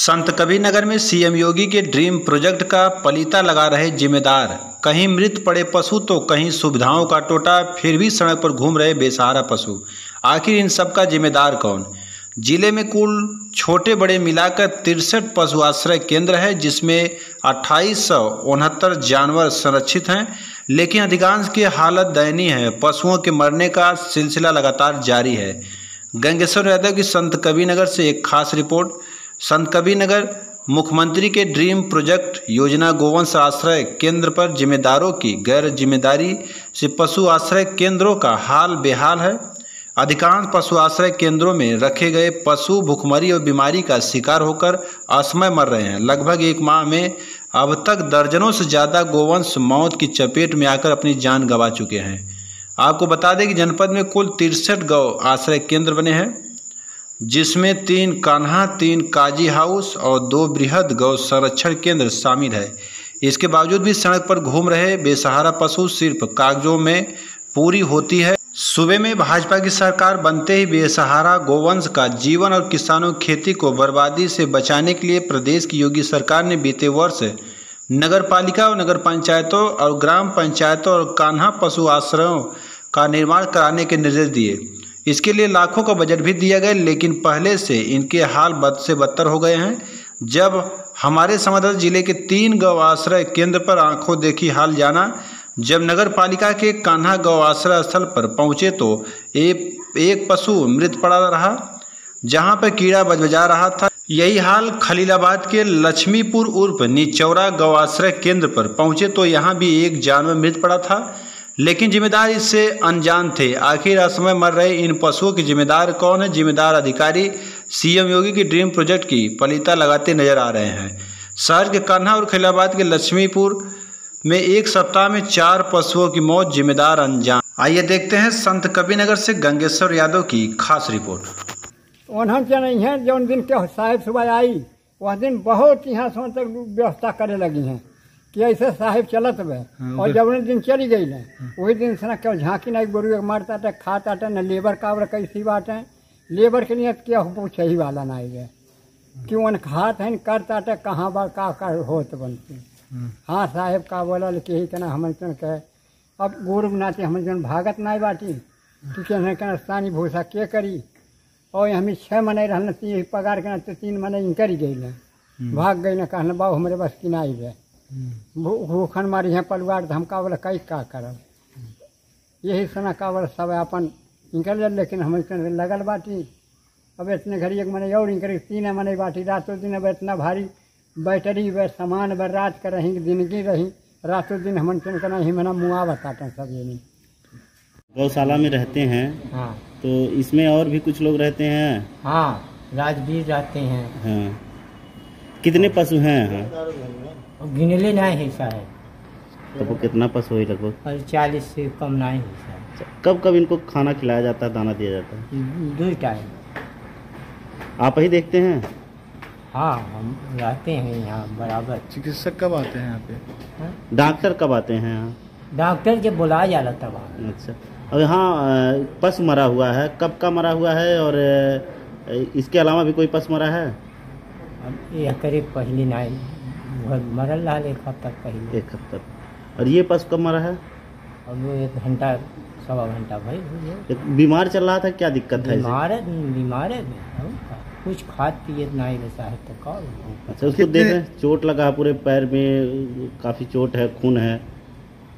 संतकबीरनगर में सीएम योगी के dream project का पलीता लगा रहे जिम्मेदार, कहीं मृत पड़े पशु तो कहीं सुविधाओं का टोटा, फिर भी सड़क पर घूम रहे बेसहारा पशु। आखिर इन सब का जिम्मेदार कौन? जिले में कुल छोटे बड़े मिलाकर 63 पशु आश्रय केंद्र है, जिसमें 2869 जानवर संरक्षित हैं, लेकिन अधिकांश की हालत दयनीय है। पशुओं के मरने का सिलसिला लगातार जारी है। गंगेश्वर यादव की संतकबीरनगर से एक खास रिपोर्ट। संतकबीरनगर मुख्यमंत्री के ड्रीम प्रोजेक्ट योजना गोवंश आश्रय केंद्र पर जिम्मेदारों की गैर जिम्मेदारी से पशु आश्रय केंद्रों का हाल बेहाल है। अधिकांश पशु आश्रय केंद्रों में रखे गए पशु भूखमरी और बीमारी का शिकार होकर असमय मर रहे हैं। लगभग एक माह में अब तक दर्जनों से ज़्यादा गोवंश मौत की चपेट में आकर अपनी जान गंवा चुके हैं। आपको बता दें कि जनपद में कुल 63 गौ आश्रय केंद्र बने हैं, जिसमें 3 कान्हा, 3 काजी हाउस और 2 बृहद गौ संरक्षण केंद्र शामिल है। इसके बावजूद भी सड़क पर घूम रहे बेसहारा पशु सिर्फ कागजों में पूरी होती है। सूबे में भाजपा की सरकार बनते ही बेसहारा गोवंश का जीवन और किसानों की खेती को बर्बादी से बचाने के लिए प्रदेश की योगी सरकार ने बीते वर्ष नगर पालिका और नगर पंचायतों और ग्राम पंचायतों और कान्हा पशु आश्रयों का निर्माण कराने के निर्देश दिए। इसके लिए लाखों का बजट भी दिया गया, लेकिन पहले से इनके हाल बद से बदतर हो गए हैं। जब हमारे संवाददाता जिले के 3 गौ आश्रय केंद्र पर आंखों देखी हाल जाना, जब नगर पालिका के कान्हा गौ आश्रय स्थल पर पहुंचे तो एक पशु मृत पड़ा रहा, जहां पर कीड़ा बजबजा रहा था। यही हाल खलीलाबाद के लक्ष्मीपुर उर्फ निचौरा गौ आश्रय केंद्र पर पहुंचे तो यहां भी एक जानवर मृत पड़ा था, लेकिन जिम्मेदार इससे अनजान थे। आखिर असमय मर रहे इन पशुओं के जिम्मेदार कौन है? जिम्मेदार अधिकारी सीएम योगी की ड्रीम प्रोजेक्ट की पलीता लगाते नजर आ रहे हैं। शहर के कान्हा और खलीलाबाद के लक्ष्मीपुर में एक सप्ताह में 4 पशुओं की मौत, जिम्मेदार अनजान। आइए देखते हैं संतकबीरनगर से गंगेश्वर यादव की खास रिपोर्ट। उन्होंने नहीं है जो दिन के साहिब सुबह आई वह दिन बहुत यहाँ से तक व्यवस्था करे लगी हैं कि ऐसे साहिब चलत बे, और जब उन दिन चली गई ना वही दिन से ना केवल झांकी ना गोरू मारता था, खाता था न लेबर काबर कैसी बात है। लेबर के लिए क्या पूछे ही वाला ना गए क्यों उन खात है करता था कहाँ बार का होत बनती। हाँ साहेब का बोला कि ही कहना हम कहे अब गोरू नाते हम जन भागत ना बाटी कि कहना स्थानीय भूसा के करी, और हमें 6 महीने रहना 3 पगार के ना 3 महीने इनकर ही गई ना भाग गई ना कहना बाबू हमारे बस की ना रहे भूखन मारी है परिवार धमका बोला कई का करब यही सुना का बोला सब अपन निकल, लेकिन हम लगल बाटी। अब इतने घड़ी एक महीने और इनकर 3 महीने बाटी रातों दिन। अब इतना भारी बैटरी व सामान बर रात कर रही जिंदगी रही रातों दिन हम करना ही मना मुआ बताते सब ये नहीं। गौशाला में रहते हैं। हाँ तो इसमें और भी कुछ लोग रहते हैं। हाँ राजवीर रहते हैं। हाँ कितने पशु हैं? हाँ गिनले नहीं है साहब। तो वो कितना पशु है लगभग? 40 से कम नहीं है साहब। कब कब इनको खाना खिलाया जाता है, दाना दिया जाता है? 2 टाइम। आप ही देखते हैं? हाँ हम रहते हैं यहाँ बराबर। चिकित्सक कब आते हैं यहाँ पे? डॉक्टर कब आते हैं यहाँ? डॉक्टर के बुलाया जाला तब। अच्छा, अब यहाँ पशु मरा हुआ है, कब का मरा हुआ है और इसके अलावा भी कोई पशु मरा है? अब यह करीब पहले नहीं मरल रहा 1 हफ्ता पहले। 1 हफ्ता। और ये पशु कब मरा है? अब 1 घंटा 1.25 घंटा भाई। बीमार चल रहा था, क्या दिक्कत है? बीमार है कुछ खाद पिए नहीं रहता है तो कौन। अच्छा, उसको देख रहे चोट लगा पूरे पैर में, काफी चोट है, खून है,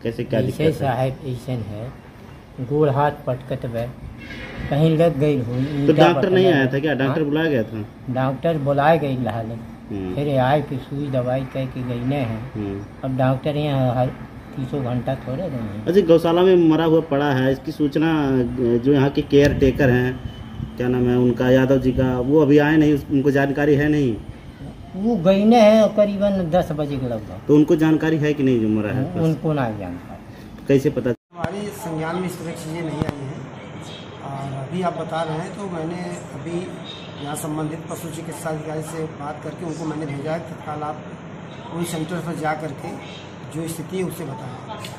कैसे क्या दिक्कत है? साहब ऐसे है गोड़ हाथ पटकत बे कहीं लग गई हुई। तो डॉक्टर नहीं आया था क्या? डॉक्टर बुलाया गया था? डॉक्टर बुलाए गई लहाले फिर आए कि सुई दवाई कह के गई नहीं है। अब डॉक्टर यहाँ हर 30 घंटा थोड़े रहेंगे। अच्छा, गौशाला में मरा हुआ पड़ा है, इसकी सूचना जो यहाँ के केयर टेकर हैं, क्या नाम है उनका, यादव जी का, वो अभी आए नहीं, उनको जानकारी है नहीं? वो गई नहीं है करीबन 10 बजे के लगभग। तो उनको जानकारी है कि नहीं जो मरा है? उनको नहीं जानकारी। कैसे पता? हमारी संज्ञान में इस तरह की चीज़ें नहीं आई हैं, और अभी आप बता रहे हैं तो मैंने अभी यहाँ संबंधित पशु चिकित्सा अधिकारी से बात करके उनको मैंने भेजा है तत्काल आप उन सेंटर पर जा करके जो स्थिति है उसे बताएं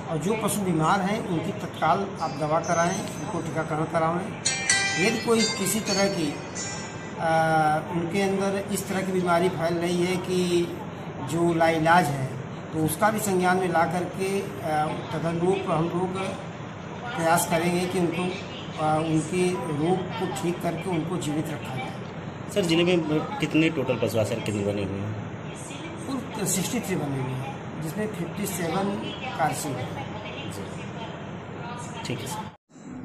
और जो पशु बीमार हैं उनकी तत्काल आप दवा कराएं, उनको टीकाकरण कराएं। यदि कोई किसी तरह की उनके अंदर इस तरह की बीमारी फैल रही है कि जो लाइलाज है तो उसका भी संज्ञान में ला करके तदनुरूप हम लोग प्रयास करेंगे कि उनको उनके रोग को ठीक करके उनको जीवित रखा जाए। सर जिले में कितने टोटल पशु आश्रय केंद्र बने हुए हैं? कुल 63 बने हुए हैं जिसमें 57 कारसी है। ठीक है सर।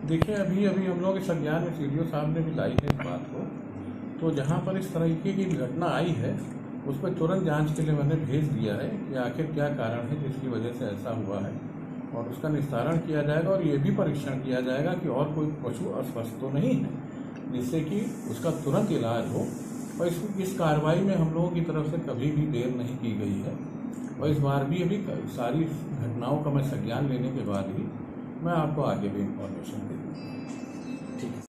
देखिए अभी हम लोग इस संज्ञान में सीडीओ साहब ने भी लाई है इस बात को, तो जहाँ पर इस तरीके की घटना आई है उस पर तुरंत जांच के लिए मैंने भेज दिया है कि आखिर क्या कारण है जिसकी वजह से ऐसा हुआ है और उसका निस्तारण किया जाएगा और ये भी परीक्षण किया जाएगा कि और कोई पशु अस्वस्थ तो नहीं है जिससे कि उसका तुरंत इलाज हो। और इस कार्रवाई में हम लोगों की तरफ से कभी भी देर नहीं की गई है और इस बार भी अभी सारी घटनाओं का मैं संज्ञान लेने के बाद ही मैं आपको आगे भी इंफॉर्मेशन दे दूँगा। ठीक है।